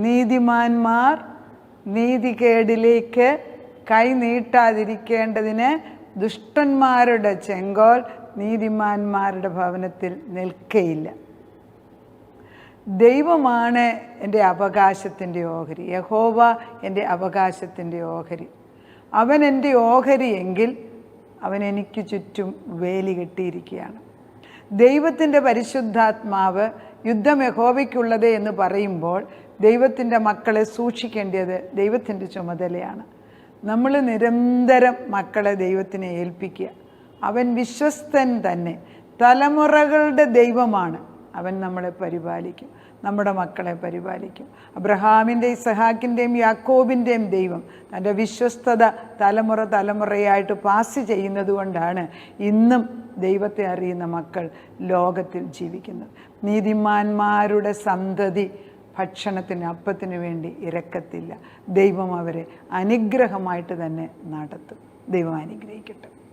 നീതിമാന്മാർ നീതികേടിലേക്ക് കൈ നീട്ടാതിരിക്കേണ്ടതിന് ദുഷ്ടന്മാരുടെ ചെങ്കോൽ നീതിമാന്മാരുടെ ഭവനത്തിൽ നിൽക്കയില്ല. ദൈവമാണ് എൻ്റെ അവകാശത്തിൻ്റെ ഓഹരി. യഹോവ എൻ്റെ അവകാശത്തിൻ്റെ ഓഹരി. അവൻ എൻ്റെ ഓഹരി എങ്കിൽ അവൻ എനിക്ക് ചുറ്റും വേലി കെട്ടിയിരിക്കുകയാണ്. ദൈവത്തിൻ്റെ പരിശുദ്ധാത്മാവ് യുദ്ധം യഹോവയ്ക്കുള്ളത് എന്ന് പറയുമ്പോൾ ദൈവത്തിൻ്റെ മക്കളെ സൂക്ഷിക്കേണ്ടത് ദൈവത്തിൻ്റെ ചുമതലയാണ്. നമ്മൾ നിരന്തരം മക്കളെ ദൈവത്തിനെ ഏൽപ്പിക്കുക. അവൻ വിശ്വസ്തൻ തന്നെ. തലമുറകളുടെ ദൈവമാണ്. അവൻ നമ്മളെ പരിപാലിക്കും, നമ്മുടെ മക്കളെ പരിപാലിക്കും. അബ്രഹാമിൻ്റെയും ഇസഹാക്കിൻ്റെയും യാക്കോബിൻ്റെയും ദൈവം തൻ്റെ വിശ്വസ്തത തലമുറയായിട്ട് പാസ് ചെയ്യുന്നത് കൊണ്ടാണ് ഇന്നും ദൈവത്തെ അറിയുന്ന മക്കൾ ലോകത്തിൽ ജീവിക്കുന്നത്. നീതിമാന്മാരുടെ സന്തതി ഭക്ഷണത്തിന് അപ്പത്തിന് വേണ്ടി ഇരക്കത്തില്ല. ദൈവം അവരെ അനുഗ്രഹമായിട്ട് തന്നെ നടത്തും. ദൈവം അനുഗ്രഹിക്കട്ടെ.